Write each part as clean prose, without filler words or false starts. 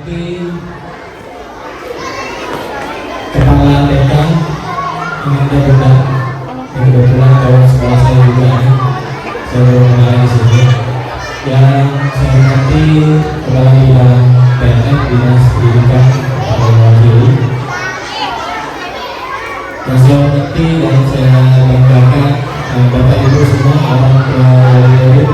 hormati Kepala TK Indah Bunda, yang kebetulan kawan sekolah saya juga nih, saya baru kenal di sini. Yang saya hormati Kepala Bidang PNS Dinas Pendidikan Pak Mewakili. Yang saya hormati dan saya banggakan Bapak Ibu semua, orang tua murid,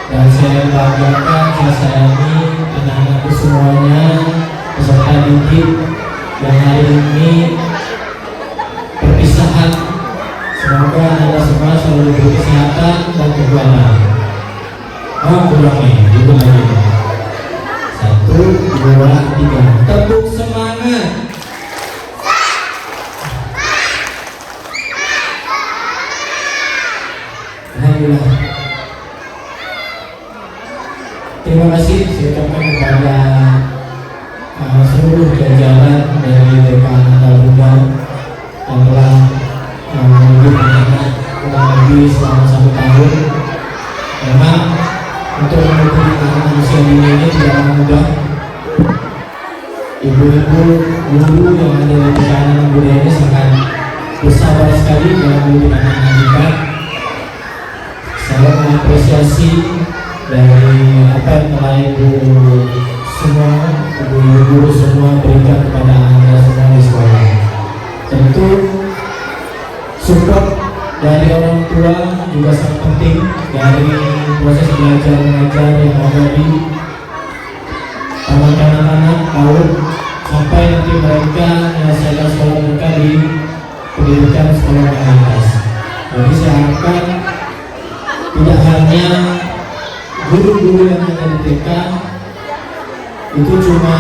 dan saya banggakan, saya sayangi anak-anakku semuanya, peserta didik yang hari ini perpisahan. Semoga anda semua selalu berkesehatan dan kekuatan. Kurangnya, itu lagi. 1, 2, 3. Tepuk semangat. Alhamdulillah. Terima kasih saya ucapkan kepada seluruh jajaran dari TK Indah Bunda yang telah mendidik anak-anak kurang lebih selama 1 tahun. Memang untuk mendidik anak usia dini ini tidaklah mudah. Ibu-ibu, guru yang ada di TK Indah Bunda ini sangat bersabar sekali dalam mendidik anak-anak kita. Saya mengapresiasi dari apa yang telah ibu semua, ibu guru semua berikan kepada anda semua di sekolah. Tentu support dari orang tua juga sangat penting dari proses belajar mengajar yang ada di taman anak-anak PAUD sampai nanti mereka menyelesaikan sekolah mereka di pendidikan sekolah menengah atas. Jadi saya harapkan tidak hanya guru-guru yang ada di TK itu cuma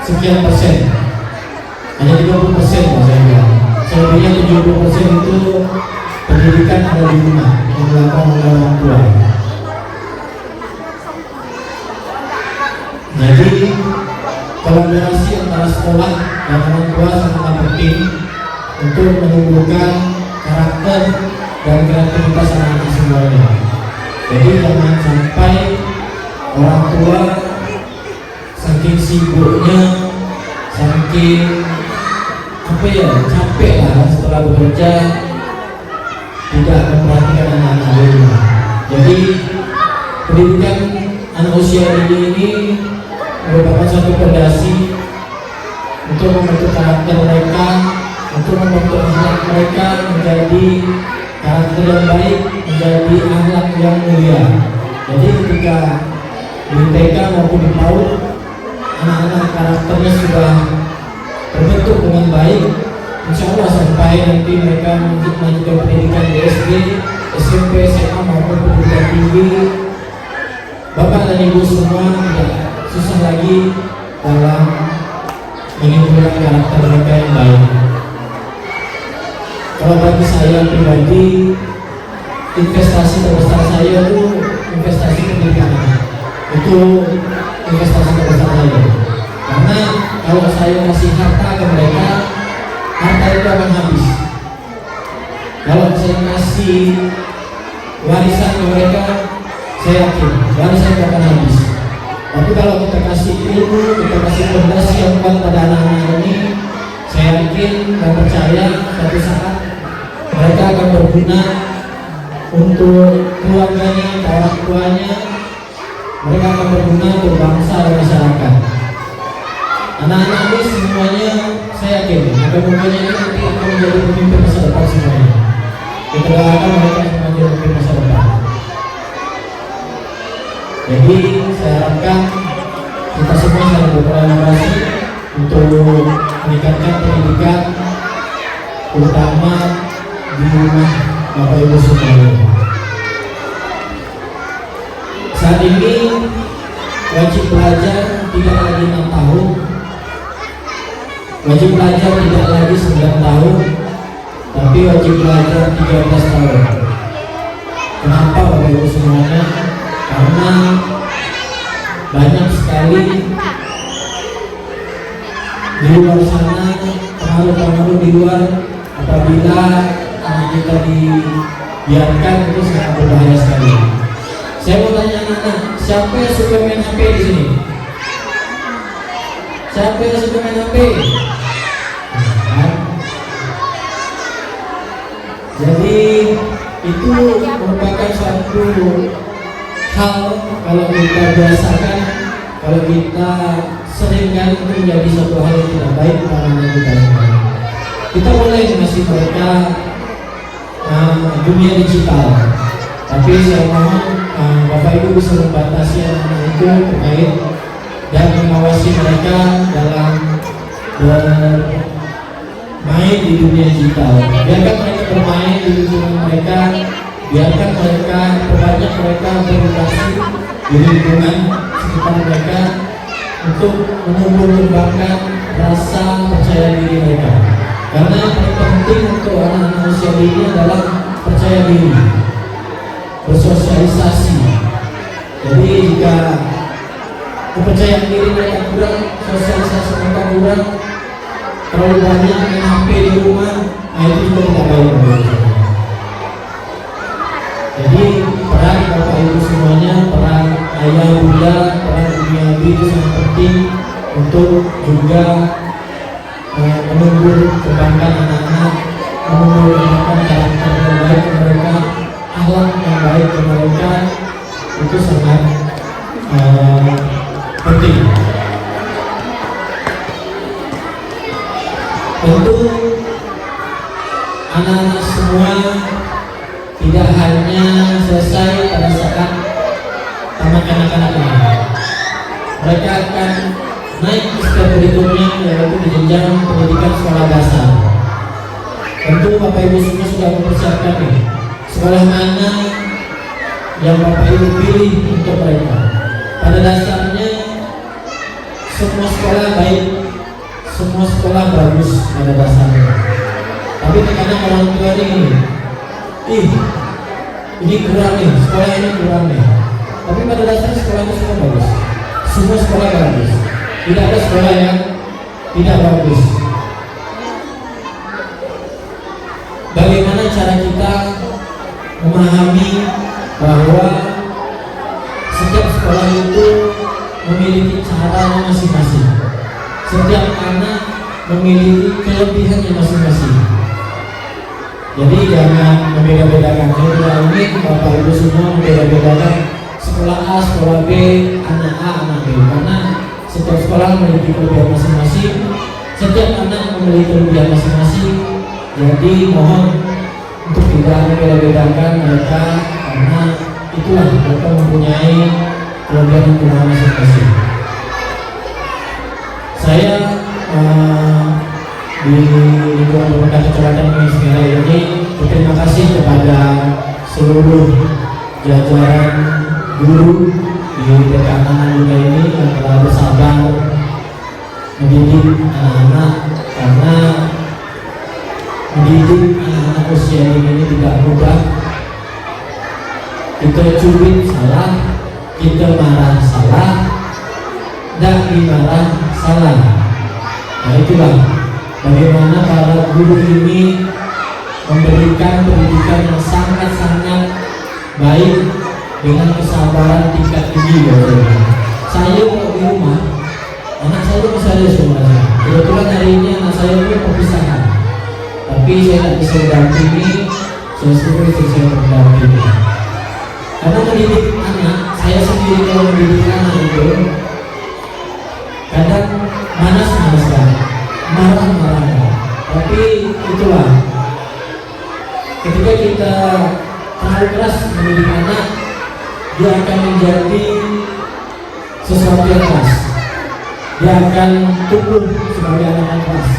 sekian persen, hanya 30% saya bilang. Selebihnya 70% itu pendidikan ada di rumah yang dilakukan oleh orang tua. Jadi kolaborasi antara sekolah dan orang tua sangat penting untuk menumbuhkan karakter dan kreativitas anak-anak semuanya. Jadi jangan sampai orang tua saking sibuknya, saking capek lah setelah bekerja, tidak memperhatikan anak-anak di rumah. Jadi pendidikan anak usia dini ini merupakan satu fondasi untuk membentuk karakter mereka, untuk membentuk akhlak mereka menjadi karakter yang baik, menjadi akhlak yang mulia. Jadi ketika di TK maupun di PAUD anak-anak karakternya sudah terbentuk dengan baik, insya Allah sampai nanti mereka melanjutkan pendidikan di SD, SMP, SMA maupun pendidikan tinggi, Bapak dan Ibu semua tidak susah lagi dalam menumbuhkan karakter mereka yang baik. Kalau bagi saya pribadi, investasi terbesar saya itu investasi pendidikan anak. Itu investasi terbesar saya. Karena kalau saya kasih harta ke mereka, harta itu akan habis. Kalau saya kasih warisan ke mereka, saya yakin warisan itu akan habis. Tapi kalau kita kasih ilmu, kita kasih fondasi yang kuat pada anak-anak ini, saya yakin dan percaya suatu saat mereka akan berguna untuk keluarganya, orang tuanya. Mereka akan berguna untuk bangsa dan masyarakat. Anak-anak ini semuanya saya yakin mudah-mudahan nanti akan menjadi pemimpin masa depan semuanya. Kita doakan mereka menjadi pemimpin masa depan. Jadi saya harapkan kita semua saling berkolaborasi untuk meningkatkan pendidikan, terutama di rumah Bapak Ibu semuanya. Saat ini wajib belajar tidak lagi 6 tahun, wajib belajar tidak lagi 9 tahun, tapi wajib belajar 13 tahun. Kenapa Bapak Ibu semuanya? Karena banyak sekali di luar sana pengaruh-pengaruh di luar, apabila anak kita dibiarkan itu sangat berbahaya sekali. Saya mau tanya anak-anak, siapa yang suka main HP di sini? Siapa yang suka main HP? Nah, jadi itu merupakan suatu hal kalau kita biasakan, kalau kita seringkan itu menjadi suatu hal yang tidak baik karena kita boleh ngasih mereka dunia digital, tapi saya mohon Bapak Ibu bisa membatasi anak-anak itu terkait dan mengawasi mereka dalam bermain di dunia digital. Biarkan mereka bermain di lingkungan mereka, biarkan mereka perbanyak mereka berinteraksi di lingkungan sekitar mereka untuk menumbuh kembangkan rasa percaya diri mereka. Karena yang paling penting untuk anak-anak usia ini adalah percaya diri, bersosialisasi. Jadi jika kepercayaan diri mereka kurang, sosialisasi mereka kurang, terlalu banyak main HP di rumah, itu juga tidak baik. Jadi peran Bapak Ibu semuanya, peran ayah bunda, peran duniawi itu sangat penting untuk juga menumbuh kembangkan anak-anak, menumbuh kembangkan karakter yang baik ke mereka, akhlak yang baik ke mereka, itu sangat penting. Tentu anak-anak semua tidak hanya selesai pada saat tamat kanak-kanak ini. Mereka akan naik ke step berikutnya, yaitu di jenjang pendidikan sekolah dasar. Tentu Bapak Ibu semua sudah mempersiapkan nih, sekolah mana yang Bapak Ibu pilih untuk mereka. Pada dasarnya semua sekolah baik, semua sekolah bagus pada dasarnya. Tapi terkadang orang tua ini kurang nih, sekolah ini kurang nih. Tapi pada dasarnya sekolah itu semua bagus, semua sekolah bagus. Tidak ada sekolah yang tidak bagus. Bagaimana cara kita memahami bahwa setiap sekolah itu memiliki caranya masing-masing. Setiap anak memiliki kelebihannya masing-masing. Jadi jangan membeda-bedakan. Ini Bapak Ibu semua membeda-bedakan sekolah A, sekolah B, anak A, anak B. Karena setiap sekolah memiliki kelebihan masing-masing, setiap anak memiliki kelebihan masing-masing. Jadi mohon untuk tidak membeda-bedakan mereka, karena itulah mereka mempunyai kelebihan dan kekurangan masing-masing. Saya di lingkungan pemerintah Kecamatan Semeru ini berterima kasih kepada seluruh jajaran guru di TK juga ini yang telah bersabar mendidik anak-anak, karena mendidik anak-anak usia ini tidak mudah. Kita cubit salah, kita marah salah, dan dimarah salah. Nah itulah bagaimana para guru ini memberikan pendidikan yang sangat-sangat baik dengan kesabaran tingkat tinggi. Saya kalau di rumah, anak saya itu saya semuanya. Kebetulan hari ini anak saya itu perpisahan, tapi saya tak bisa mendampingi, saya suruh istri saya mendampingi. Karena mendidik anak, saya sendiri kalau mendidik anak itu kadang manas-manasan, marah-marah. Tapi itulah, ketika kita terlalu keras mendidik anak, dia akan menjadi sesuatu yang keras. Dia akan tumbuh sebagai anak yang keras.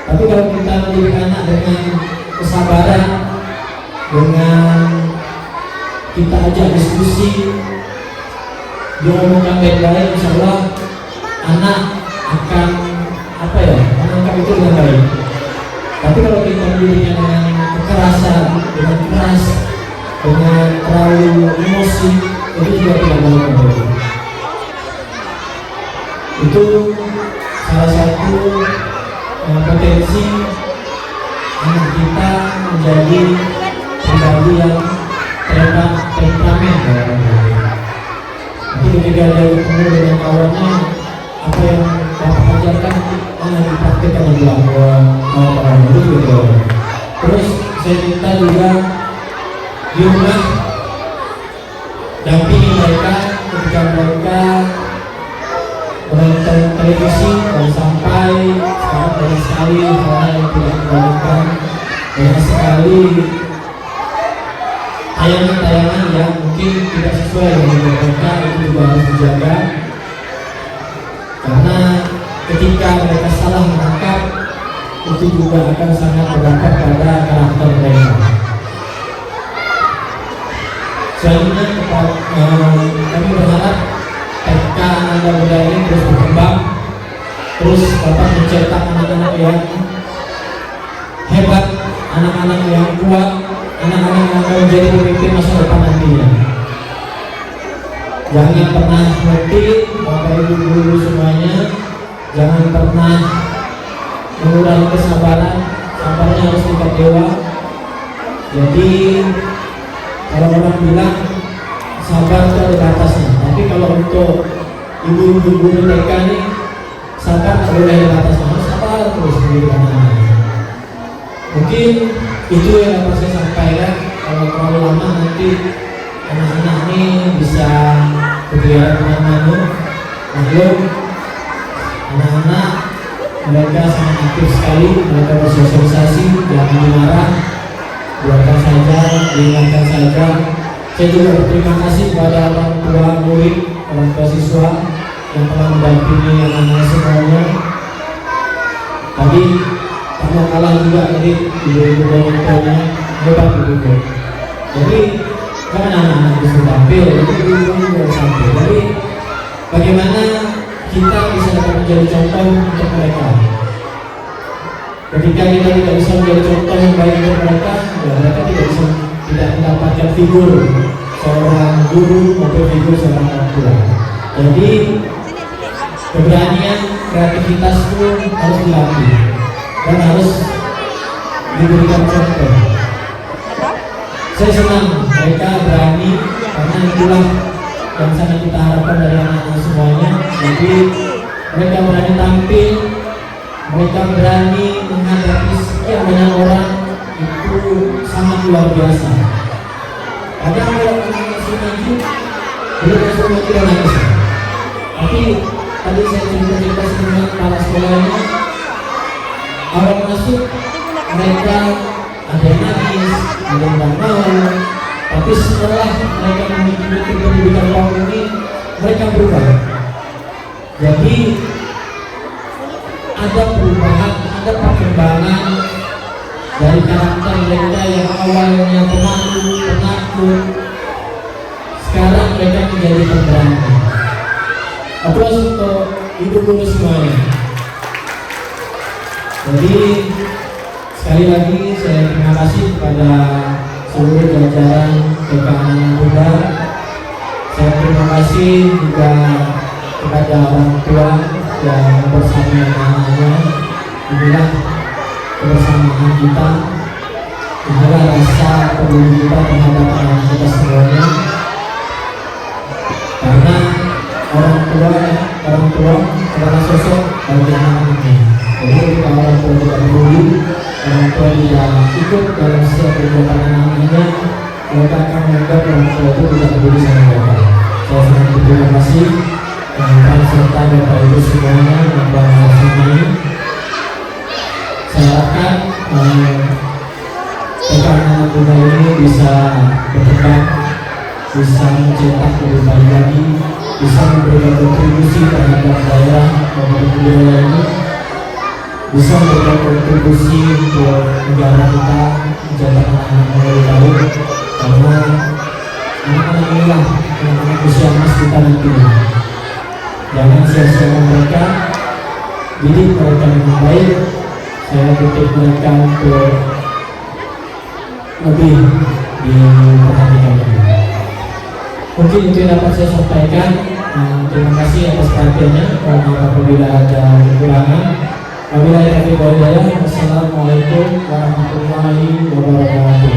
Tapi kalau kita mendidik anak dengan kesabaran, dengan kita ajak diskusi, dia ngomongkan baik-baik, insya Allah anak akan menangkap itu dengan baik. Tapi kalau kita mendidiknya dengan kekerasan, dengan keras, dengan terlalu emosi, itu juga tidak baik. Itu salah satu potensi anak kita menjadi pribadi yang temperamen. Nanti ketika dia ketemu dengan kawannya, apa yang diajarkan, dipraktikkan di orang itu gitu. Terus saya minta juga di rumah dampingi mereka ketika mereka menonton televisi, dan sampai sekarang banyak sekali hal yang tidak dilakukan, banyak sekali tayangan-tayangan yang mungkin tidak sesuai dengan mereka, itu juga harus dijaga, karena ketika mereka salah menangkap itu juga akan sangat berdampak pada karakter mereka. Selanjutnya kami berharap TK Ananda Budaya ini terus berkembang, terus dapat mencetak anak-anak yang hebat, anak-anak yang kuat, anak-anak yang akan menjadi pemimpin masa depan nantinya. Jangan pernah ngerti, Bapak Ibu guru semuanya, jangan pernah mengurangi kesabaran, sabarnya harus tingkat dewa. Jadi kalau orang bilang sabar itu ada batasnya, tapi kalau untuk ibu-ibu guru TK ini sabar tidak boleh ada batasnya, harus sabar terus menjadi anak-anak. Mungkin itu yang dapat saya sampaikan. Kalau terlalu lama nanti anak-anak ini bisa berkeliaran kemana-mana. Maklum, anak-anak mereka sangat aktif sekali, mereka bersosialisasi, jangan dimarah, biarkan saja, diingatkan saja. Saya juga berterima kasih kepada orang tua murid, orang tua siswa yang telah mendampingi anak-anak semuanya. Tadi tak mau kalah juga, jadi ibu-ibu orang tuanya hebat ibu-ibu. Jadi kan anak-anak bisa tampil, itu ibu-ibu juga tampil. Jadi bagaimana kita bisa dapat menjadi contoh untuk mereka. Ketika kita tidak bisa menjadi contoh yang baik untuk mereka, ya mereka tidak mendapatkan figur seorang guru maupun figur seorang orang tua. Jadi keberanian, kreativitas itu harus dilatih dan harus diberikan contoh. Saya senang mereka berani, karena itulah yang sangat kita harapkan dari anak-anak semuanya. Jadi mereka berani tampil, mereka berani menghadapi sekian banyak orang, itu sangat luar biasa. Kadang kalau anak-anak maju, belum masuk maju dan nangis. Tapi tadi saya cerita sama kepala sekolahnya, awal masuk mereka ada yang nangis, ada yang tidak mau. Tapi setelah mereka mengikuti pendidikan tahun ini, mereka berubah. Jadi ada perubahan, ada perkembangan dari karakter mereka yang awalnya pemalu, penakut, sekarang mereka menjadi pemberani. Aplaus untuk ibu guru semuanya. Jadi sekali lagi saya terima kasih kepada seluruh jajaran TK Ananda Muda. Saya terima kasih juga kepada orang tua yang bersama anak-anaknya. Inilah kebersamaan kita, inilah rasa peduli kita terhadap anak kita semuanya. Karena orang tua adalah sosok bagi anak-anaknya. Jadi ketika orang tua tidak peduli, orang tua tidak ikut dalam setiap kegiatan anak-anaknya, mereka akan menganggap orang tua itu tidak peduli sama mereka. Saya sangat berterima kasih dan serta Bapak Ibu semuanya yang telah melaksanakan. Saya harapkan TK Ananda Muda ini bisa berkembang, bisa mencetak lebih baik lagi, bisa memberikan kontribusi terhadap daerah maupun budaya ini, bisa memberikan kontribusi untuk negara kita menjadi anak-anak yang lebih baik, karena anak-anak inilah anak-anak usia emas kita nantinya. Jangan sia-siakan mereka, didik mereka dengan baik. Saya titip mereka untuk lebih diperhatikan lagi. Mungkin itu yang dapat saya sampaikan. Terima kasih atas perhatiannya. Apabila ada kekurangan, wabillahi taufiq wal hidayah. Wassalamualaikum warahmatullahi wabarakatuh.